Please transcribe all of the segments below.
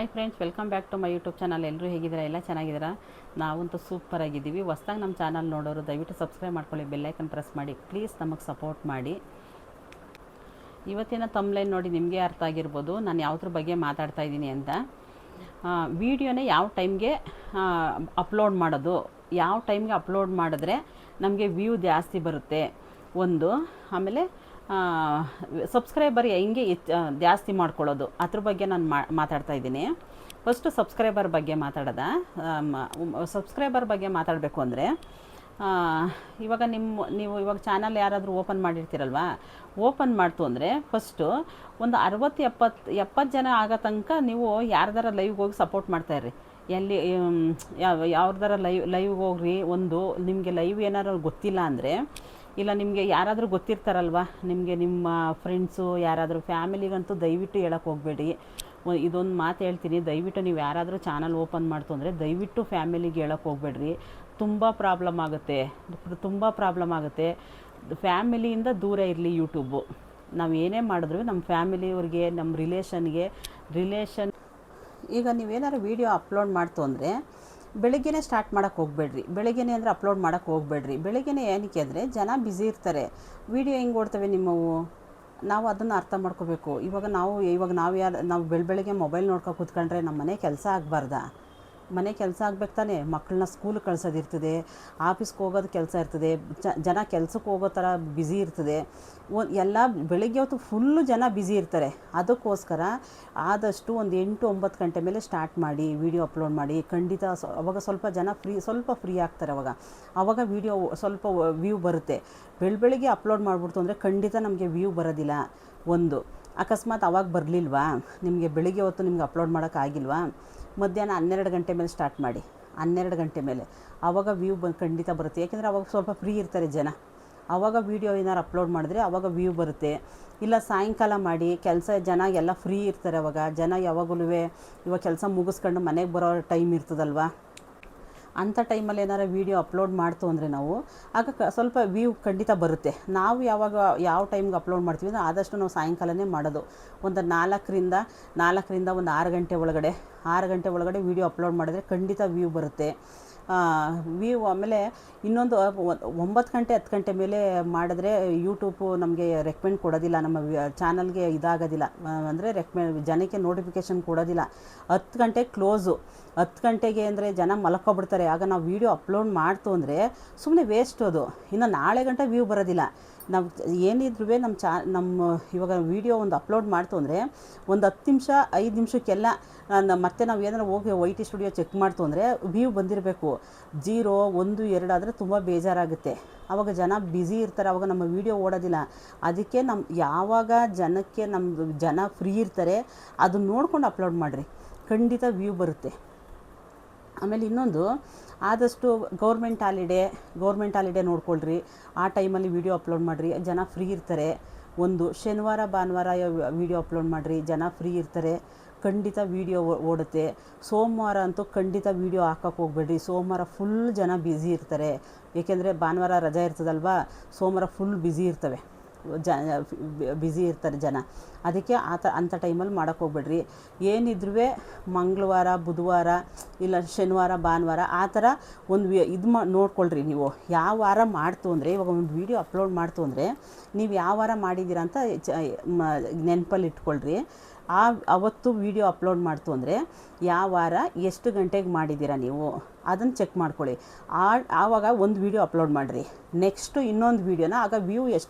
Hi friends, welcome back to my YouTube channel. ಎಲ್ಲರೂ ಹೇಗಿದ್ದೀರಾ? ಎಲ್ಲ ಚೆನ್ನಾಗಿದ್ದೀರಾ? ನಾವಂತೂ ಸೂಪರ್ ಆಗಿದ್ದೀವಿ. ಹೊಸ್ದಾಗಿ ನಮ್ಮ ಚಾನಲ್ ನೋಡೋರು ದಯವಿಟ್ಟು ಸಬ್ಸ್ಕ್ರೈಬ್ ಮಾಡ್ಕೊಳ್ಳಿ, ಬೆಲ್ಲೈಕನ್ ಪ್ರೆಸ್ ಮಾಡಿ, ಪ್ಲೀಸ್ ನಮಗೆ ಸಪೋರ್ಟ್ ಮಾಡಿ. ಇವತ್ತಿನ ತಮ್ಲೈನ್ ನೋಡಿ ನಿಮಗೆ ಅರ್ಥ ಆಗಿರ್ಬೋದು ನಾನು ಯಾವುದ್ರ ಬಗ್ಗೆ ಮಾತಾಡ್ತಾ ಇದ್ದೀನಿ ಅಂತ. ವಿಡಿಯೋನೇ ಯಾವ ಟೈಮ್ಗೆ ಅಪ್ಲೋಡ್ ಮಾಡೋದು, ಯಾವ ಟೈಮ್ಗೆ ಅಪ್ಲೋಡ್ ಮಾಡಿದ್ರೆ ನಮಗೆ ವ್ಯೂ ಜಾಸ್ತಿ ಬರುತ್ತೆ ಒಂದು, ಆಮೇಲೆ ಸಬ್ಸ್ಕ್ರೈಬರ್ ಹೆಂಗೆ ಜಾಸ್ತಿ ಮಾಡ್ಕೊಳ್ಳೋದು ಅದ್ರ ಬಗ್ಗೆ ನಾನು ಮಾತಾಡ್ತಾ ಇದ್ದೀನಿ. ಫಸ್ಟು ಸಬ್ಸ್ಕ್ರೈಬರ್ ಬಗ್ಗೆ ಸಬ್ಸ್ಕ್ರೈಬರ್ ಬಗ್ಗೆ ಮಾತಾಡಬೇಕು ಅಂದರೆ, ಇವಾಗ ನೀವು ಇವಾಗ ಚಾನಲ್ ಯಾರಾದರೂ ಓಪನ್ ಮಾಡಿರ್ತೀರಲ್ವ, ಓಪನ್ ಮಾಡ್ತು ಅಂದರೆ ಫಸ್ಟು ಒಂದು 60-70 ಜನ ಆಗೋ ತನಕ ನೀವು ಯಾರ್ದಾರ ಲೈವ್ಗೆ ಹೋಗಿ ಸಪೋರ್ಟ್ ಮಾಡ್ತಾಯಿರ್ರಿ. ಎಲ್ಲಿ ಯಾವ್ದಾರ ಲೈವ್ಗೆ ಹೋಗ್ರಿ. ಒಂದು ನಿಮಗೆ ಲೈವ್ ಏನಾದ್ರು ಗೊತ್ತಿಲ್ಲ ಅಂದರೆ, ಇಲ್ಲ ನಿಮಗೆ ಯಾರಾದರೂ ಗೊತ್ತಿರ್ತಾರಲ್ವ, ನಿಮಗೆ ನಿಮ್ಮ ಫ್ರೆಂಡ್ಸು ಯಾರಾದರೂ ಫ್ಯಾಮಿಲಿಗಂತೂ ದಯವಿಟ್ಟು ಹೇಳೋಕ್ಕೆ ಹೋಗಬೇಡಿ. ಇದೊಂದು ಮಾತು ಹೇಳ್ತೀನಿ, ದಯವಿಟ್ಟು ನೀವು ಯಾರಾದರೂ ಚಾನಲ್ ಓಪನ್ ಮಾಡ್ತು ಅಂದರೆ ದಯವಿಟ್ಟು ಫ್ಯಾಮಿಲಿಗೆ ಹೇಳೋಕ್ಕೆ ಹೋಗಬೇಡ್ರಿ. ತುಂಬ ಪ್ರಾಬ್ಲಮ್ ಆಗುತ್ತೆ. ಫ್ಯಾಮಿಲಿಯಿಂದ ದೂರ ಇರಲಿ ಯೂಟ್ಯೂಬು. ನಾವು ಏನೇ ಮಾಡಿದ್ರು ನಮ್ಮ ಫ್ಯಾಮಿಲಿಯವ್ರಿಗೆ, ನಮ್ಮ ರಿಲೇಷನ್ ಈಗ ನೀವೇನಾದ್ರು ವೀಡಿಯೋ ಅಪ್ಲೋಡ್ ಮಾಡ್ತು ಅಂದರೆ ಬೆಳಗ್ಗೆನೇ ಸ್ಟಾರ್ಟ್ ಮಾಡೋಕ್ಕೆ ಹೋಗಬೇಡ್ರಿ. ಬೆಳಗ್ಗೆನೇ ಅಂದರೆ ಅಪ್ಲೋಡ್ ಮಾಡೋಕ್ಕೆ ಹೋಗಬೇಡ್ರಿ. ಬೆಳಗ್ಗೆನೇ ಏನಕ್ಕೆ ಅಂದರೆ ಜನ ಬ್ಯುಸಿ ಇರ್ತಾರೆ. ವೀಡಿಯೋ ಹೆಂಗೆ ಓಡ್ತವೆ ನಿಮ್ಮವು, ನಾವು ಅದನ್ನು ಅರ್ಥ ಮಾಡ್ಕೋಬೇಕು. ಇವಾಗ ನಾವು ಬೆಳಗ್ಗೆ ಮೊಬೈಲ್ ನೋಡ್ಕೊ ಕೂತ್ಕೊಂಡ್ರೆ ನಮ್ಮ ಮನೆ ಕೆಲಸ ಆಗಬಾರ್ದಾ? ಮನೆ ಕೆಲಸ ಆಗ್ಬೇಕು ತಾನೆ. ಮಕ್ಕಳನ್ನ ಸ್ಕೂಲಿಗೆ ಕಳ್ಸೋದಿರ್ತದೆ, ಆಫೀಸ್ಗೆ ಹೋಗೋದು ಕೆಲಸ ಇರ್ತದೆ, ಜನ ಕೆಲಸಕ್ಕೆ ಹೋಗೋ ಥರ ಬ್ಯುಸಿ ಇರ್ತದೆ. ಎಲ್ಲ ಬೆಳಗ್ಗೆ ಹೊತ್ತು ಫುಲ್ಲು ಜನ ಬ್ಯುಸಿ ಇರ್ತಾರೆ. ಅದಕ್ಕೋಸ್ಕರ ಆದಷ್ಟು ಒಂದು 8-9 ಗಂಟೆ ಮೇಲೆ ಸ್ಟಾರ್ಟ್ ಮಾಡಿ, ವೀಡಿಯೋ ಅಪ್ಲೋಡ್ ಮಾಡಿ. ಖಂಡಿತ ಅವಾಗ ಸ್ವಲ್ಪ ಜನ ಫ್ರೀ ಆಗ್ತಾರೆ. ಅವಾಗ ವೀಡಿಯೋ ಸ್ವಲ್ಪ ವ್ಯೂ ಬರುತ್ತೆ. ಬೆಳಗ್ಗೆ ಅಪ್ಲೋಡ್ ಮಾಡಿಬಿಡ್ತು ಅಂದರೆ ಖಂಡಿತ ನಮಗೆ ವ್ಯೂ ಬರೋದಿಲ್ಲ. ಒಂದು ಅಕಸ್ಮಾತ್ ಅವಾಗ ಬರಲಿಲ್ವಾ, ನಿಮಗೆ ಬೆಳಿಗ್ಗೆ ಹೊತ್ತು ನಿಮ್ಗೆ ಅಪ್ಲೋಡ್ ಮಾಡೋಕ್ಕಾಗಿಲ್ವಾ, ಮಧ್ಯಾಹ್ನ 12 ಗಂಟೆ ಮೇಲೆ ಸ್ಟಾರ್ಟ್ ಮಾಡಿ. 12 ಗಂಟೆ ಮೇಲೆ ಆವಾಗ ವ್ಯೂ ಖಂಡಿತ ಬರುತ್ತೆ. ಯಾಕೆಂದರೆ ಅವಾಗ ಸ್ವಲ್ಪ ಫ್ರೀ ಇರ್ತಾರೆ ಜನ. ಆವಾಗ ವೀಡಿಯೋ ಏನಾರು ಅಪ್ಲೋಡ್ ಮಾಡಿದ್ರೆ ಆವಾಗ ವ್ಯೂ ಬರುತ್ತೆ. ಇಲ್ಲ ಸಾಯಂಕಾಲ ಮಾಡಿ, ಜನ ಎಲ್ಲ ಫ್ರೀ ಇರ್ತಾರೆ. ಅವಾಗ ಜನ ಯಾವಾಗಲೂ ಇವಾಗ ಕೆಲಸ ಮುಗಿಸ್ಕೊಂಡು ಮನೆಗೆ ಬರೋ ಟೈಮ್ ಇರ್ತದಲ್ವ, ಅಂಥ ಟೈಮಲ್ಲಿ ಏನಾರು ವೀಡಿಯೋ ಅಪ್ಲೋಡ್ ಮಾಡ್ತು ಅಂದರೆ ನಾವು ಆಗ ಸ್ವಲ್ಪ ವ್ಯೂ ಖಂಡಿತ ಬರುತ್ತೆ. ನಾವು ಯಾವ ಟೈಮ್ಗೆ ಅಪ್ಲೋಡ್ ಮಾಡ್ತೀವಿ ಅಂದರೆ ಆದಷ್ಟು ನಾವು ಸಾಯಂಕಾಲನೇ ಮಾಡೋದು. ಒಂದು 4ರಿಂದ ಒಂದು 6 ಗಂಟೆ ಒಳಗಡೆ ವೀಡಿಯೋ ಅಪ್ಲೋಡ್ ಮಾಡಿದ್ರೆ ಖಂಡಿತ ವ್ಯೂ ಬರುತ್ತೆ. ವ್ಯೂ ಆಮೇಲೆ ಇನ್ನೊಂದು 9 ಗಂಟೆ 10 ಗಂಟೆ ಮೇಲೆ ಮಾಡಿದ್ರೆ ಯೂಟ್ಯೂಬು ನಮಗೆ ರೆಕಮೆಂಡ್ ಕೊಡೋದಿಲ್ಲ, ನಮ್ಮ ಚಾನಲ್ಗೆ ಇದಾಗೋದಿಲ್ಲ. ಅಂದರೆ ಜನಕ್ಕೆ ನೋಟಿಫಿಕೇಷನ್ ಕೊಡೋದಿಲ್ಲ. 10 ಗಂಟೆ ಕ್ಲೋಸು. 10 ಗಂಟೆಗೆ ಅಂದರೆ ಜನ ಮಲ್ಕೊಬಿಡ್ತಾರೆ. ಆಗ ನಾವು ವೀಡಿಯೋ ಅಪ್ಲೋಡ್ ಮಾಡ್ತು ಅಂದರೆ ಸುಮ್ಮನೆ ವೇಸ್ಟ್ ಅದು. ಇನ್ನು ನಾಳೆ ಗಂಟೆ ವ್ಯೂ ಬರೋದಿಲ್ಲ. ನಾವು ಏನಿದ್ರೂ ನಮ್ಮ ಇವಾಗ ವೀಡಿಯೋ ಒಂದು ಅಪ್ಲೋಡ್ ಮಾಡ್ತು ಅಂದರೆ ಒಂದು 10 ನಿಮಿಷ 5 ನಿಮಿಷಕ್ಕೆಲ್ಲ ಮತ್ತೆ ನಾವು ಏನಾರು ಹೋಗಿ YT ಸ್ಟುಡಿಯೋ ಚೆಕ್ ಮಾಡ್ತು ಅಂದರೆ ವ್ಯೂ ಬಂದಿರಬೇಕು. 0, 1, 2 ಆದರೆ ತುಂಬ ಬೇಜಾರಾಗುತ್ತೆ. ಆವಾಗ ಜನ ಬ್ಯುಸಿ ಇರ್ತಾರೆ, ಆವಾಗ ನಮ್ಮ ವೀಡಿಯೋ ಓಡೋದಿಲ್ಲ. ಅದಕ್ಕೆ ಯಾವಾಗ ಜನ ಫ್ರೀ ಇರ್ತಾರೆ ಅದನ್ನ ನೋಡ್ಕೊಂಡು ಅಪ್ಲೋಡ್ ಮಾಡಿರಿ, ಖಂಡಿತ ವ್ಯೂ ಬರುತ್ತೆ. ಆಮೇಲೆ ಇನ್ನೊಂದು, ಆದಷ್ಟು ಗೌರ್ಮೆಂಟ್ ಹಾಲಿಡೇ ನೋಡ್ಕೊಳ್ರಿ. ಆ ಟೈಮಲ್ಲಿ ವೀಡಿಯೋ ಅಪ್ಲೋಡ್ ಮಾಡಿರಿ, ಜನ ಫ್ರೀ ಇರ್ತಾರೆ. ಒಂದು ಶನಿವಾರ ಭಾನುವಾರ ವೀಡಿಯೋ ಅಪ್ಲೋಡ್ ಮಾಡಿರಿ, ಜನ ಫ್ರೀ ಇರ್ತಾರೆ, ಖಂಡಿತ ವೀಡಿಯೋ ಓಡುತ್ತೆ. ಸೋಮವಾರ ಅಂತೂ ಖಂಡಿತ ವೀಡಿಯೋ ಹಾಕೋಕ್ಕೆ ಹೋಗ್ಬೇಡ್ರಿ. ಸೋಮವಾರ ಫುಲ್ ಜನ ಬ್ಯುಸಿ ಇರ್ತಾರೆ. ಏಕೆಂದರೆ ಭಾನುವಾರ ರಜೆ ಇರ್ತದಲ್ವ, ಸೋಮವಾರ ಫುಲ್ ಬ್ಯುಸಿ ಇರ್ತಾರೆ ಜನ. ಅದಕ್ಕೆ ಅಂಥ ಟೈಮಲ್ಲಿ ಮಾಡೋಕ್ಕೆ ಹೋಗ್ಬೇಡ್ರಿ. ಏನಿದ್ರೂ ಮಂಗಳವಾರ, ಬುಧವಾರ, ಇಲ್ಲ ಶನಿವಾರ, ಭಾನುವಾರ ಆ ಥರ ಒಂದು ನೋಡ್ಕೊಳ್ರಿ. ನೀವು ಯಾವ ವಾರ ಮಾಡ್ತು ಅಂದರೆ, ಇವಾಗ ಒಂದು ವೀಡಿಯೋ ಅಪ್ಲೋಡ್ ಮಾಡ್ತು ಅಂದರೆ ನೀವು ಯಾವ ವಾರ ಮಾಡಿದ್ದೀರಾ ಅಂತ ನೆನಪಲ್ಲಿ ಇಟ್ಕೊಳ್ರಿ. ಅವತ್ತು ವೀಡಿಯೋ ಅಪ್ಲೋಡ್ ಮಾಡ್ತು ಅಂದರೆ ಯಾವ ವಾರ ಎಷ್ಟು ಗಂಟೆಗೆ ಮಾಡಿದ್ದೀರಾ ನೀವು ಅದನ್ನು ಚೆಕ್ ಮಾಡ್ಕೊಳ್ಳಿ. ಆವಾಗ ಒಂದು ವೀಡಿಯೋ ಅಪ್ಲೋಡ್ ಮಾಡಿರಿ. ನೆಕ್ಸ್ಟು ಇನ್ನೊಂದು ವೀಡಿಯೋನ ಆಗ ವ್ಯೂ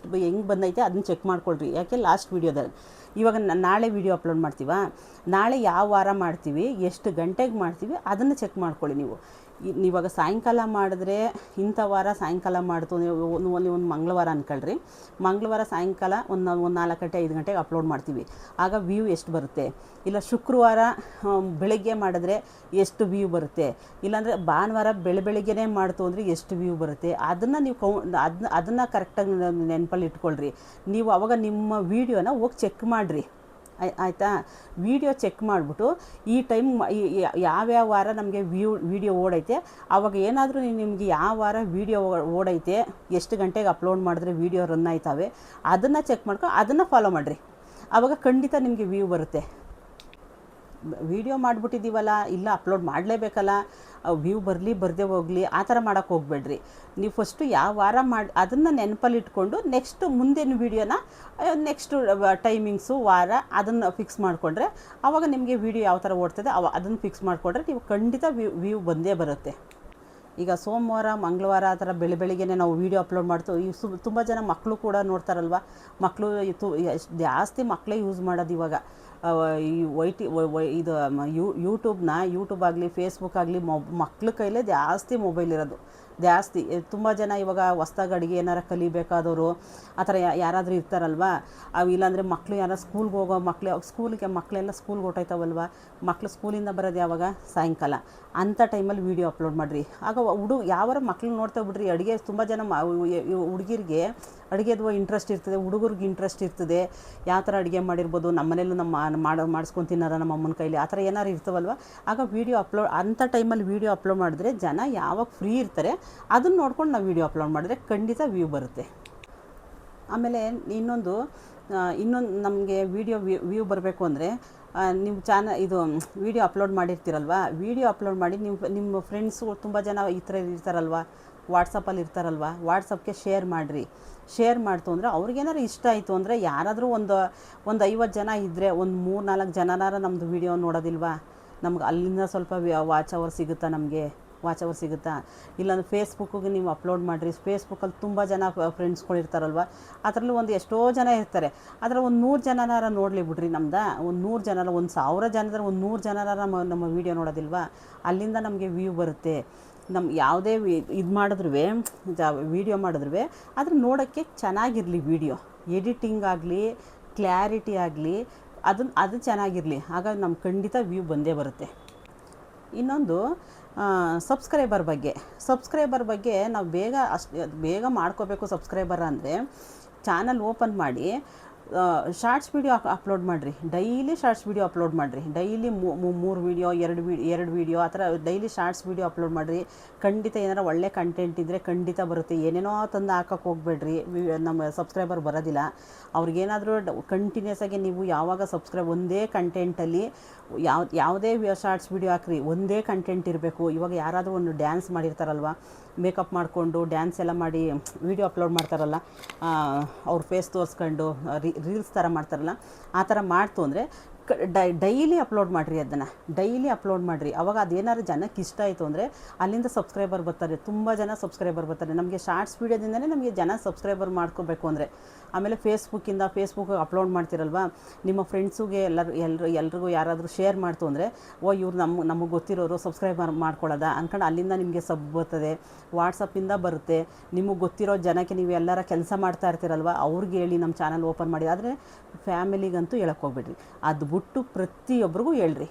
ಹೆಂಗೆ ಬಂದೈತೆ ಅದನ್ನು ಚೆಕ್ ಮಾಡ್ಕೊಳ್ರಿ. ಯಾಕೆ ಲಾಸ್ಟ್ ವೀಡಿಯೋದಲ್ಲಿ ಇವಾಗ ನಾಳೆ ವೀಡಿಯೋ ಅಪ್ಲೋಡ್ ಮಾಡ್ತೀವಾ, ನಾಳೆ ಯಾವ ವಾರ ಮಾಡ್ತೀವಿ, ಎಷ್ಟು ಗಂಟೆಗೆ ಮಾಡ್ತೀವಿ ಅದನ್ನು ಚೆಕ್ ಮಾಡ್ಕೊಳ್ಳಿ. ಇವಾಗ ಸಾಯಂಕಾಲ ಮಾಡಿದ್ರೆ ಇಂಥ ವಾರ ಸಾಯಂಕಾಲ ಮಾಡ್ತು, ಒಂದು ಮಂಗಳವಾರ ಅಂದ್ಕೊಳ್ರಿ, ಮಂಗಳವಾರ ಸಾಯಂಕಾಲ ಒಂದು 4 ಗಂಟೆ 5 ಗಂಟೆಗೆ ಅಪ್ಲೋಡ್ ಮಾಡ್ತೀವಿ, ಆಗ ವ್ಯೂ ಎಷ್ಟು ಬರುತ್ತೆ. ಇಲ್ಲ ಶುಕ್ರವಾರ ಬೆಳಗ್ಗೆ ಮಾಡಿದ್ರೆ ಎಷ್ಟು ವ್ಯೂ ಬರುತ್ತೆ. ಇಲ್ಲಾಂದರೆ ಭಾನುವಾರ ಬೆಳಗ್ಗೆನೇ ಮಾಡ್ತು ಅಂದರೆ ಎಷ್ಟು ವ್ಯೂ ಬರುತ್ತೆ. ಅದನ್ನು ನೀವು ಅದನ್ನು ಕರೆಕ್ಟಾಗಿ ನೆನಪಲ್ಲಿ ಇಟ್ಕೊಳ್ರಿ. ನೀವು ಅವಾಗ ನಿಮ್ಮ ವೀಡಿಯೋನ ಹೋಗಿ ಚೆಕ್ ಮಾಡಿರಿ. ಆಯಿತಾ? ವೀಡಿಯೋ ಚೆಕ್ ಮಾಡಿಬಿಟ್ಟು ಈ ಟೈಮ್ ಯಾವ್ಯಾವ ವಾರ ನಮಗೆ ವೀಡಿಯೋ ಓಡೈತೆ, ಆವಾಗ ಏನಾದರೂ ನಿಮಗೆ ಯಾವ ವಾರ ವೀಡಿಯೋ ಓಡೈತೆ, ಎಷ್ಟು ಗಂಟೆಗೆ ಅಪ್ಲೋಡ್ ಮಾಡಿದ್ರೆ ವೀಡಿಯೋ ರನ್ ಆಯ್ತವೆ ಅದನ್ನು ಚೆಕ್ ಮಾಡ್ಕೊಂಡು ಅದನ್ನು ಫಾಲೋ ಮಾಡಿರಿ. ಆವಾಗ ಖಂಡಿತ ನಿಮಗೆ ವ್ಯೂ ಬರುತ್ತೆ. ವೀಡಿಯೋ ಮಾಡಿಬಿಟ್ಟಿದ್ದೀವಲ್ಲ, ಇಲ್ಲ ಅಪ್ಲೋಡ್ ಮಾಡಲೇಬೇಕಲ್ಲ, ವ್ಯೂ ಬರಲಿ ಬರದೇ ಹೋಗಲಿ ಆ ಥರ ಮಾಡೋಕ್ಕೆ ಹೋಗಬೇಡ್ರಿ. ನೀವು ಫಸ್ಟು ಯಾವ ವಾರ ಮಾಡಿ ಅದನ್ನು ನೆನಪಲ್ಲಿ ಇಟ್ಕೊಂಡು ನೆಕ್ಸ್ಟ್ ಮುಂದಿನ ವೀಡಿಯೋನ ನೆಕ್ಸ್ಟು ಟೈಮಿಂಗ್ಸು ವಾರ ಅದನ್ನು ಫಿಕ್ಸ್ ಮಾಡಿಕೊಂಡ್ರೆ ಆವಾಗ ನಿಮಗೆ ವೀಡಿಯೋ ಯಾವ ಥರ ಓಡ್ತದೆ ಅದನ್ನು ಫಿಕ್ಸ್ ಮಾಡಿಕೊಂಡ್ರೆ ನೀವು ಖಂಡಿತ ವ್ಯೂ ಬಂದೇ ಬರುತ್ತೆ. ಈಗ ಸೋಮವಾರ ಮಂಗಳವಾರ ಆ ಥರ ಬೆಳಿಗ್ಗೆನೇ ನಾವು ವೀಡಿಯೋ ಅಪ್ಲೋಡ್ ಮಾಡ್ತು. ಈ ತುಂಬ ಜನ ಮಕ್ಕಳು ಕೂಡ ನೋಡ್ತಾರಲ್ವ, ಮಕ್ಕಳು ಜಾಸ್ತಿ ಮಕ್ಕಳೇ ಯೂಸ್ ಮಾಡೋದು ಇವಾಗ ಈ ಇದು ಯೂಟ್ಯೂಬ್ ಆಗಲಿ ಫೇಸ್ಬುಕ್ ಆಗಲಿ ಮಕ್ಳ ಕೈಲೇ ಜಾಸ್ತಿ ಮೊಬೈಲ್ ಇರೋದು ಜಾಸ್ತಿ. ತುಂಬ ಜನ ಇವಾಗ ಹೊಸ್ದಾಗಿ ಅಡುಗೆ ಏನಾರ ಕಲಿಬೇಕಾದವರು ಆ ಥರ ಯಾರಾದರೂ ಇರ್ತಾರಲ್ವ, ಇಲ್ಲಾಂದರೆ ಮಕ್ಕಳು ಯಾರು ಸ್ಕೂಲ್ಗೆ ಹೋಗೋ ಮಕ್ಕಳೆಲ್ಲ ಸ್ಕೂಲ್ಗೆ ಹೊರ್ಟೋಯ್ತಾವಲ್ವ, ಮಕ್ಕಳು ಸ್ಕೂಲಿಂದ ಬರೋದು ಯಾವಾಗ ಸಾಯಂಕಾಲ ಅಂಥ ಟೈಮಲ್ಲಿ ವೀಡಿಯೋ ಅಪ್ಲೋಡ್ ಮಾಡಿರಿ. ಆಗ ಯಾವಾರ ಮಕ್ಳು ನೋಡ್ತಾ ಬಿಡ್ರಿ. ಅಡುಗೆ ತುಂಬ ಜನ ಹುಡುಗಿರಿಗೆ ಅಡುಗೆದು ಇಂಟ್ರೆಸ್ಟ್ ಇರ್ತದೆ, ಹುಡುಗರಿಗೆ ಇಂಟ್ರೆಸ್ಟ್ ಇರ್ತದೆ. ಯಾವ ಥರ ಅಡುಗೆ ಮಾಡಿರ್ಬೋದು, ನಮ್ಮನೇಲೂ ಮಾಡಿಸ್ಕೊಂಡು ತಿನ್ನಾರ ನಮ್ಮ ಅಮ್ಮನ ಕೈಲಿ ಆ ಥರ ಏನಾರು ಇರ್ತವಲ್ವ. ಆಗ ವೀಡಿಯೋ ಅಪ್ಲೋಡ್ ಅಂಥ ಟೈಮಲ್ಲಿ ವೀಡಿಯೋ ಅಪ್ಲೋಡ್ ಮಾಡಿದ್ರೆ ಜನ ಯಾವಾಗ ಫ್ರೀ ಇರ್ತಾರೆ ಅದನ್ನು ನೋಡ್ಕೊಂಡು ನಾವು ವೀಡಿಯೋ ಅಪ್ಲೋಡ್ ಮಾಡಿದ್ರೆ ಖಂಡಿತ ವ್ಯೂ ಬರುತ್ತೆ. ಆಮೇಲೆ ಇನ್ನೊಂದು ನಮಗೆ ವ್ಯೂ ಬರಬೇಕು ಅಂದರೆ ನೀವು ಇದು ವೀಡಿಯೋ ಅಪ್ಲೋಡ್ ಮಾಡಿರ್ತೀರಲ್ವ, ವೀಡಿಯೋ ಅಪ್ಲೋಡ್ ಮಾಡಿ ನಿಮ್ಮ ಫ್ರೆಂಡ್ಸು ತುಂಬ ಜನ ಈ ಥರ ಇರ್ತಾರಲ್ವ, ವಾಟ್ಸಪ್ಪಲ್ಲಿ ಇರ್ತಾರಲ್ವ, ವಾಟ್ಸಪ್ಗೆ ಶೇರ್ ಮಾಡಿರಿ. ಶೇರ್ ಮಾಡ್ತು ಅಂದರೆ ಅವ್ರಿಗೇನಾರು ಇಷ್ಟ ಆಯಿತು ಅಂದರೆ ಯಾರಾದರೂ ಒಂದು 50 ಜನ ಇದ್ದರೆ ಒಂದು 3-4 ಜನನಾರ ನಮ್ಮದು ವೀಡಿಯೋ ನೋಡೋದಿಲ್ವಾ, ನಮ್ಗೆ ಅಲ್ಲಿಂದ ಸ್ವಲ್ಪ ವಾಚ್ ಅವರ್ ಸಿಗುತ್ತಾ. ಇಲ್ಲಾಂದ್ರೆ ಫೇಸ್ಬುಕ್ಕಿಗೆ ನೀವು ಅಪ್ಲೋಡ್ ಮಾಡಿರಿ. ಫೇಸ್ಬುಕ್ಕಲ್ಲಿ ತುಂಬ ಜನ ಫ್ರೆಂಡ್ಸ್ಗಳು ಇರ್ತಾರಲ್ವ, ಅದರಲ್ಲೂ ಎಷ್ಟೋ ಜನ ಇರ್ತಾರೆ. ಅದರ ಒಂದು 100 ಜನನಾರ ನೋಡಲಿ ಬಿಡ್ರಿ. ಒಂದು 100 ಜನ 1000 ಜನದ್ರೆ ಒಂದು 100 ಜನನಾರ ನಮ್ಮ ವೀಡಿಯೋ ನೋಡೋದಿಲ್ವಾ, ಅಲ್ಲಿಂದ ನಮಗೆ ವ್ಯೂ ಬರುತ್ತೆ. ಯಾವುದೇ ಇದು ಮಾಡಿದ್ರೂ ವೀಡಿಯೋ ಮಾಡಿದ್ರೂ ಅದ್ರ ನೋಡೋಕ್ಕೆ ಚೆನ್ನಾಗಿರಲಿ. ವೀಡಿಯೋ ಎಡಿಟಿಂಗ್ ಆಗಲಿ ಕ್ಲ್ಯಾರಿಟಿ ಆಗಲಿ ಅದು ಚೆನ್ನಾಗಿರಲಿ, ಆಗ ಖಂಡಿತ ವ್ಯೂ ಬಂದೇ ಬರುತ್ತೆ. ಇನ್ನೊಂದು ಸಬ್ಸ್ಕ್ರೈಬರ್ ಬಗ್ಗೆ ನಾವು ಬೇಗ ಮಾಡ್ಕೋಬೇಕು. ಸಬ್ಸ್ಕ್ರೈಬರ್ ಅಂದರೆ ಚಾನಲ್ ಓಪನ್ ಮಾಡಿ ಶಾರ್ಟ್ಸ್ ವೀಡಿಯೋ ಅಪ್ಲೋಡ್ ಮಾಡಿರಿ. ಡೈಲಿ ಶಾರ್ಟ್ಸ್ ವೀಡಿಯೋ ಅಪ್ಲೋಡ್ ಮಾಡಿರಿ. ಡೈಲಿ 3 ವೀಡಿಯೋ 2 ವೀಡಿಯೋ ಆ ಥರ ಡೈಲಿ ಶಾರ್ಟ್ಸ್ ವೀಡಿಯೋ ಅಪ್ಲೋಡ್ ಮಾಡಿರಿ. ಖಂಡಿತ ಏನಾರು ಒಳ್ಳೆ ಕಂಟೆಂಟ್ ಇದ್ದರೆ ಖಂಡಿತ ಬರುತ್ತೆ. ಏನೇನೋ ತಂದು ಹಾಕೋಕ್ಕೆ ಹೋಗಬೇಡ್ರಿ, ನಮ್ಮ ಸಬ್ಸ್ಕ್ರೈಬರ್ ಬರೋದಿಲ್ಲ. ಅವ್ರಿಗೇನಾದರೂ ಕಂಟಿನ್ಯೂಸ್ ಆಗಿ ನೀವು ಯಾವಾಗ ಒಂದೇ ಕಂಟೆಂಟಲ್ಲಿ ಯಾವುದೇ ಶಾರ್ಟ್ಸ್ ವೀಡಿಯೋ ಹಾಕ್ರಿ, ಒಂದೇ ಕಂಟೆಂಟ್ ಇರಬೇಕು. ಇವಾಗ ಯಾರಾದರೂ ಒಂದು ಡ್ಯಾನ್ಸ್ ಮಾಡಿರ್ತಾರಲ್ವ, ಮೇಕಪ್ ಮಾಡಿಕೊಂಡು ಡ್ಯಾನ್ಸ್ ಎಲ್ಲ ಮಾಡಿ ವೀಡಿಯೋ ಅಪ್ಲೋಡ್ ಮಾಡ್ತಾರಲ್ಲ, ಅವ್ರ ಫೇಸ್ ತೋರಿಸ್ಕೊಂಡು ರೀಲ್ಸ್ ಥರ ಮಾಡ್ತಾರಲ್ಲ, ಆ ಥರ ಮಾಡ್ತು ಅಂದರೆ ಡೈಲಿ ಅಪ್ಲೋಡ್ ಮಾಡಿರಿ. ಅದನ್ನು ಡೈಲಿ ಅಪ್ಲೋಡ್ ಮಾಡಿರಿ. ಅವಾಗ ಅದೇನಾದ್ರು ಜನಕ್ಕೆ ಇಷ್ಟ ಆಯಿತು ಅಂದರೆ ಅಲ್ಲಿಂದ ಸಬ್ಸ್ಕ್ರೈಬರ್ ಬರ್ತಾರೆ, ತುಂಬ ಜನ ಸಬ್ಸ್ಕ್ರೈಬರ್ ಬರ್ತಾರೆ. ನಮಗೆ ಶಾರ್ಟ್ಸ್ ವೀಡಿಯೋದಿಂದಲೇ ನಮಗೆ ಜನ ಸಬ್ಸ್ಕ್ರೈಬರ್ ಮಾಡ್ಕೋಬೇಕು ಅಂದರೆ. ಆಮೇಲೆ ಫೇಸ್ಬುಕ್ಕಿಗೆ ಅಪ್ಲೋಡ್ ಮಾಡ್ತಿರಲ್ವ, ನಿಮ್ಮ ಫ್ರೆಂಡ್ಸಿಗೆ ಎಲ್ರಿಗೂ ಯಾರಾದರೂ ಶೇರ್ ಮಾಡ್ತು ಅಂದರೆ ಇವ್ರು ನಮಗೆ ಗೊತ್ತಿರೋರು ಸಬ್ಸ್ಕ್ರೈಬರ್ ಮಾಡ್ಕೊಳ್ಳೋದ ಅಂದ್ಕೊಂಡು ಅಲ್ಲಿಂದ ನಿಮಗೆ ಸಬ್ ಬರ್ತದೆ. ವಾಟ್ಸಪ್ಪಿಂದ ಬರುತ್ತೆ. ನಿಮಗೆ ಗೊತ್ತಿರೋ ಜನಕ್ಕೆ ನೀವು ಎಲ್ಲರ ಕೆಲಸ ಮಾಡ್ತಾ ಇರ್ತೀರಲ್ವ, ಅವ್ರಿಗೆ ಹೇಳಿ ನಮ್ಮ ಚಾನಲ್ ಓಪನ್ ಮಾಡಿ. ಆದರೆ ಫ್ಯಾಮಿಲಿಗಂತೂ ಹೇಳಕ್ಕೆ ಹೋಗ್ಬೇಡ್ರಿ, ಅದು ಬಿಟ್ಟು ಪ್ರತಿಯೊಬ್ಬರಿಗೂ ಹೇಳ್ರಿ.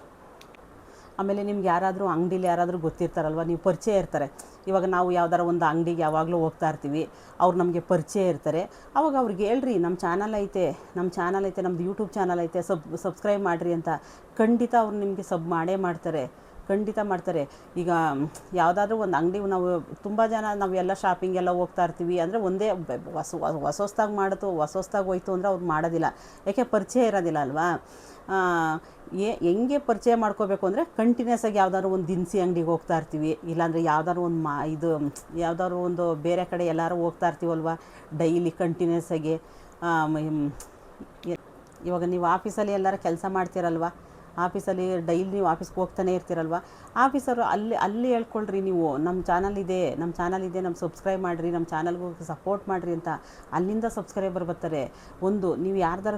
ಆಮೇಲೆ ನಿಮ್ಗೆ ಅಂಗಡಿಲಿ ಯಾರಾದರೂ ಗೊತ್ತಿರ್ತಾರಲ್ವ, ನೀವು ಪರಿಚಯ ಇರ್ತಾರೆ. ಇವಾಗ ನಾವು ಯಾವ್ದಾರ ಒಂದು ಅಂಗಡಿಗೆ ಯಾವಾಗಲೂ ಹೋಗ್ತಾ ಇರ್ತೀವಿ, ಅವ್ರು ನಮಗೆ ಪರಿಚಯ ಇರ್ತಾರೆ. ಅವಾಗ ಅವ್ರಿಗೆ ಹೇಳ್ರಿ, ನಮ್ಮ ಚಾನಲ್ ಐತೆ, ನಮ್ಮದು ಯೂಟ್ಯೂಬ್ ಚಾನಲ್ ಐತೆ, ಸಬ್ಸ್ಕ್ರೈಬ್ ಮಾಡಿರಿ ಅಂತ. ಖಂಡಿತ ಅವ್ರು ನಿಮಗೆ ಮಾಡೇ ಮಾಡ್ತಾರೆ, ಖಂಡಿತ ಮಾಡ್ತಾರೆ. ಈಗ ಯಾವುದಾದ್ರೂ ಒಂದು ಅಂಗಡಿ ತುಂಬ ಜನ ನಾವೆಲ್ಲ ಶಾಪಿಂಗ್ ಎಲ್ಲ ಹೋಗ್ತಾ ಇರ್ತೀವಿ ಅಂದರೆ ಒಂದೇ ಹೊಸದಾಗಿ ಹೋಯ್ತು ಅಂದರೆ ಅವ್ರು ಮಾಡೋದಿಲ್ಲ. ಯಾಕೆ ಪರಿಚಯ ಇರೋದಿಲ್ಲ ಅಲ್ವಾ. ಹೆಂಗೆ ಪರಿಚಯ ಮಾಡ್ಕೋಬೇಕು ಅಂದರೆ ಕಂಟಿನ್ಯೂಸ್ ಆಗಿ ಯಾವುದಾದ್ರು ಒಂದು ದಿನಸಿ ಅಂಗಡಿಗೆ ಹೋಗ್ತಾ ಇರ್ತೀವಿ, ಇಲ್ಲಾಂದರೆ ಯಾವುದಾದ್ರು ಒಂದು ಬೇರೆ ಕಡೆ ಎಲ್ಲರೂ ಹೋಗ್ತಾ ಇರ್ತೀವಲ್ವ ಡೈಲಿ ಕಂಟಿನ್ಯೂಸ್ ಆಗಿ. ಇವಾಗ ನೀವು ಆಫೀಸಲ್ಲಿ ಎಲ್ಲರೂ ಕೆಲಸ ಮಾಡ್ತೀರಲ್ವ, ಆಫೀಸಲ್ಲಿ ಡೈಲಿ ನೀವು ಆಫೀಸ್ಗೆ ಹೋಗ್ತಾನೆ ಇರ್ತೀರಲ್ವ, ಆಫೀಸರು ಅಲ್ಲಿ ಹೇಳ್ಕೊಳ್ರಿ, ನೀವು ನಮ್ಮ ಚಾನಲ್ ಇದೆ, ನಮ್ಮ ಸಬ್ಸ್ಕ್ರೈಬ್ ಮಾಡಿರಿ, ನಮ್ಮ ಚಾನಲ್ಗೆ ಸಪೋರ್ಟ್ ಮಾಡಿರಿ ಅಂತ. ಅಲ್ಲಿಂದ ಸಬ್ಸ್ಕ್ರೈಬರ್ ಬರ್ತಾರೆ. ನೀವು ಯಾರ್ದಾರ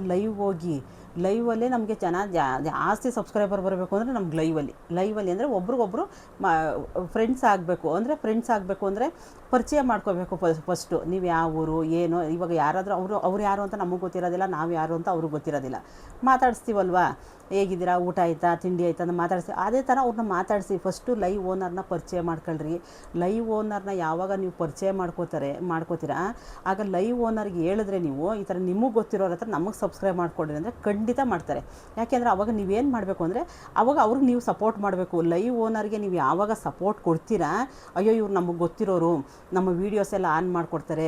ಲೈವಲ್ಲೇ ನಮಗೆ ಜಾಸ್ತಿ ಸಬ್ಸ್ಕ್ರೈಬರ್ ಬರಬೇಕು ಅಂದರೆ ನಮ್ಗೆ ಲೈವಲ್ಲಿ ಅಂದರೆ ಒಬ್ರಿಗೊಬ್ರು ಫ್ರೆಂಡ್ಸ್ ಆಗಬೇಕು ಅಂದರೆ ಪರಿಚಯ ಮಾಡ್ಕೋಬೇಕು ಫಸ್ಟು. ನೀವು ಯಾವ ಊರು ಏನು, ಇವಾಗ ಯಾರಾದರೂ ಅವ್ರು ಯಾರು ಅಂತ ನಮಗೆ ಗೊತ್ತಿರೋದಿಲ್ಲ, ನಾವು ಯಾರು ಅಂತ ಅವ್ರಿಗೆ ಗೊತ್ತಿರೋದಿಲ್ಲ. ಮಾತಾಡಿಸ್ತೀವಲ್ವಾ, ಹೇಗಿದ್ದೀರಾ, ಊಟ ಆಯಿತಾ, ತಿಂಡಿ ಆಯಿತಾ ಅಂತ ಮಾತಾಡಿಸ್ತೀವಿ. ಅದೇ ಥರ ಅವ್ರನ್ನ ಮಾತಾಡಿಸಿ. ಫಸ್ಟು ಲೈವ್ ಓನರ್ನ ಪರಿಚಯ ಮಾಡ್ಕೊಳ್ರಿ. ಲೈವ್ ಓನರ್ನ ಯಾವಾಗ ನೀವು ಪರಿಚಯ ಮಾಡ್ಕೋತೀರಾ, ಆಗ ಲೈವ್ ಓನರ್ಗೆ ಹೇಳಿದ್ರೆ ನೀವು ಈ ಥರ ನಿಮಗೆ ಗೊತ್ತಿರೋರ ಹತ್ರ ನಮಗೆ ಸಬ್ಸ್ಕ್ರೈಬ್ ಮಾಡ್ಕೊಡ್ರಿ ಅಂದರೆ ಖಂಡಿತ ಮಾಡ್ತಾರೆ. ಯಾಕೆಂದರೆ ಅವಾಗ ನೀವೇನು ಮಾಡಬೇಕು ಅಂದರೆ ಅವಾಗ ಅವ್ರಿಗೆ ನೀವು ಸಪೋರ್ಟ್ ಮಾಡಬೇಕು. ಲೈವ್ ಓನರ್ಗೆ ನೀವು ಯಾವಾಗ ಸಪೋರ್ಟ್ ಕೊಡ್ತೀರಾ, ಅಯ್ಯೋ ಇವ್ರು ನಮಗೆ ಗೊತ್ತಿರೋರು, ನಮ್ಮ ವೀಡಿಯೋಸ್ ಎಲ್ಲ ಆನ್ ಮಾಡಿಕೊಡ್ತಾರೆ,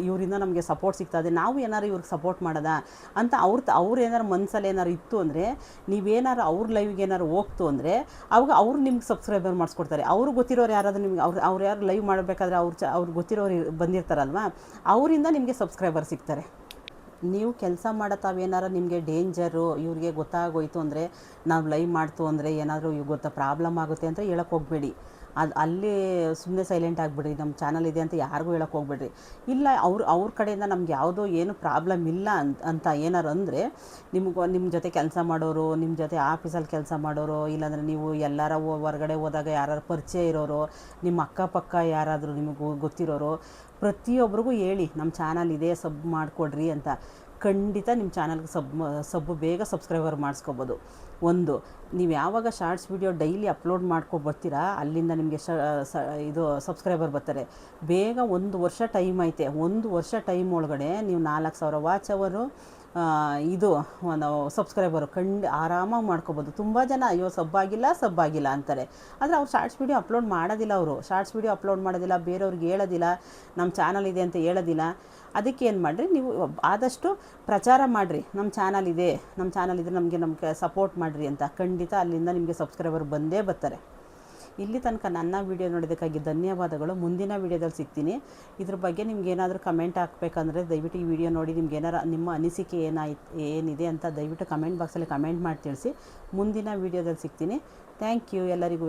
ಇವರಿಂದ ನಮಗೆ ಸಪೋರ್ಟ್ ಸಿಗ್ತದೆ, ನಾವು ಏನಾರು ಇವ್ರಿಗೆ ಸಪೋರ್ಟ್ ಮಾಡೋದಾ ಅಂತ ಅವ್ರು ಏನಾರು ಮನಸ್ಸಲ್ಲಿ ಏನಾರು ಇತ್ತು ಅಂದರೆ, ನೀವೇನಾರು ಅವ್ರ ಲೈವ್ಗೆ ಏನಾರು ಹೋಗ್ತು ಅಂದರೆ ಅವಾಗ ಅವ್ರು ನಿಮ್ಗೆ ಸಬ್ಸ್ಕ್ರೈಬರ್ ಮಾಡಿಸ್ಕೊಡ್ತಾರೆ. ಅವ್ರು ಗೊತ್ತಿರೋರು ಯಾರಾದರೂ ನಿಮ್ಗೆ ಅವ್ರು ಯಾರು ಲೈವ್ ಮಾಡಬೇಕಾದ್ರೆ ಅವ್ರು ಗೊತ್ತಿರೋರು ಬಂದಿರ್ತಾರಲ್ವ, ಅವರಿಂದ ನಿಮಗೆ ಸಬ್ಸ್ಕ್ರೈಬರ್ ಸಿಗ್ತಾರೆ. ನೀವು ಕೆಲಸ ಮಾಡೋ ತಾವೇನಾರು ನಿಮಗೆ ಡೇಂಜರು ಇವ್ರಿಗೆ ಗೊತ್ತಾಗೋಯ್ತು ಅಂದರೆ, ನಾವು ಲೈವ್ ಮಾಡ್ತು ಅಂದರೆ ಏನಾದರೂ ಇವ್ರಿಗೆ ಪ್ರಾಬ್ಲಮ್ ಆಗುತ್ತೆ ಅಂತ ಹೇಳೋಕ್ಕೆ ಹೋಗಬೇಡಿ. ಅಲ್ಲಿ ಸುಮ್ಮನೆ ಸೈಲೆಂಟ್ ಆಗಿಬಿಡ್ರಿ, ನಮ್ಮ ಚಾನಲ್ ಇದೆ ಅಂತ ಯಾರಿಗೂ ಹೇಳೋಕ್ಕೆ ಹೋಗ್ಬೇಡ್ರಿ. ಇಲ್ಲ ಅವ್ರ ಕಡೆಯಿಂದ ನಮ್ಗೆ ಯಾವುದೋ ಏನು ಪ್ರಾಬ್ಲಮ್ ಇಲ್ಲ ಅಂತ ಏನಾರು ಅಂದರೆ, ನಿಮ್ಮ ಜೊತೆ ಕೆಲಸ ಮಾಡೋರು, ನಿಮ್ಮ ಜೊತೆ ಆಫೀಸಲ್ಲಿ ಕೆಲಸ ಮಾಡೋರು, ಇಲ್ಲಾಂದರೆ ನೀವು ಎಲ್ಲರ ಹೊರಗಡೆ ಹೋದಾಗ ಯಾರು ಪರಿಚಯ ಇರೋರು, ನಿಮ್ಮ ಅಕ್ಕಪಕ್ಕ ಯಾರಾದರೂ ನಿಮಗೆ ಗೊತ್ತಿರೋರು, ಪ್ರತಿಯೊಬ್ಬರಿಗೂ ಹೇಳಿ ನಮ್ಮ ಚಾನಲ್ ಇದೆ, ಸಬ್ ಮಾಡಿಕೊಡ್ರಿ ಅಂತ. ಖಂಡಿತ ನಿಮ್ಮ ಚಾನಲ್ಗೆ ಸಬ್ಬು ಬೇಗ ಸಬ್ಸ್ಕ್ರೈಬರ್ ಮಾಡಿಸ್ಕೋಬೋದು. ಒಂದು, ನೀವು ಯಾವಾಗ ಶಾರ್ಟ್ಸ್ ವಿಡಿಯೋ ಡೈಲಿ ಅಪ್ಲೋಡ್ ಬರ್ತೀರಾ, ಅಲ್ಲಿಂದ ನಿಮಗೆ ಇದು ಸಬ್ಸ್ಕ್ರೈಬರ್ ಬರ್ತಾರೆ. ಬೇಗ 1 ವರ್ಷ ಟೈಮ್ ಐತೆ. 1 ವರ್ಷ ಟೈಮ್ ಒಳಗಡೆ ನೀವು 4,000 ವಾಚ್ ಅವರು ಇದು ಒಂದು ಸಬ್ಸ್ಕ್ರೈಬರು ಆರಾಮಾಗಿ ಮಾಡ್ಕೋಬೋದು. ತುಂಬ ಜನ ಅಯ್ಯೋ ಸಬ್ಬಾಗಿಲ್ಲ ಅಂತಾರೆ. ಆದರೆ ಅವ್ರು ಶಾರ್ಟ್ಸ್ ವೀಡಿಯೋ ಅಪ್ಲೋಡ್ ಮಾಡೋದಿಲ್ಲ. ಅವರು ಶಾರ್ಟ್ಸ್ ವೀಡಿಯೋ ಅಪ್ಲೋಡ್ ಮಾಡೋದಿಲ್ಲ, ಬೇರೆಯವ್ರಿಗೆ ಹೇಳೋದಿಲ್ಲ, ನಮ್ಮ ಚಾನಲ್ ಇದೆ ಅಂತ ಹೇಳೋದಿಲ್ಲ. ಅದಕ್ಕೆ ಏನು ಮಾಡಿರಿ, ನೀವು ಆದಷ್ಟು ಪ್ರಚಾರ ಮಾಡಿರಿ, ನಮ್ಮ ಚಾನಲ್ ಇದೆ ನಮಗೆ ಸಪೋರ್ಟ್ ಮಾಡಿರಿ ಅಂತ. ಖಂಡಿತ ಅಲ್ಲಿಂದ ನಿಮಗೆ ಸಬ್ಸ್ಕ್ರೈಬರ್ ಬಂದೇ ಬರ್ತಾರೆ. ಇಲ್ಲಿ ತನಕ ನನ್ನ ವೀಡಿಯೋ ನೋಡೋದಕ್ಕಾಗಿ ಧನ್ಯವಾದಗಳು. ಮುಂದಿನ ವೀಡಿಯೋದಲ್ಲಿ ಸಿಗ್ತೀನಿ. ಇದ್ರ ಬಗ್ಗೆ ನಿಮ್ಗೆ ಏನಾದರೂ ಕಮೆಂಟ್ ಹಾಕಬೇಕಂದ್ರೆ ದಯವಿಟ್ಟು ಈ ವಿಡಿಯೋ ನೋಡಿ ನಿಮ್ಗೆ ಏನಾರು ನಿಮ್ಮ ಅನಿಸಿಕೆ ಏನಿದೆ ಅಂತ ದಯವಿಟ್ಟು ಕಮೆಂಟ್ ಬಾಕ್ಸಲ್ಲಿ ಕಮೆಂಟ್ ಮಾಡಿ ತಿಳಿಸಿ. ಮುಂದಿನ ವೀಡಿಯೋದಲ್ಲಿ ಸಿಗ್ತೀನಿ. ಥ್ಯಾಂಕ್ ಯು ಎಲ್ಲರಿಗೂ.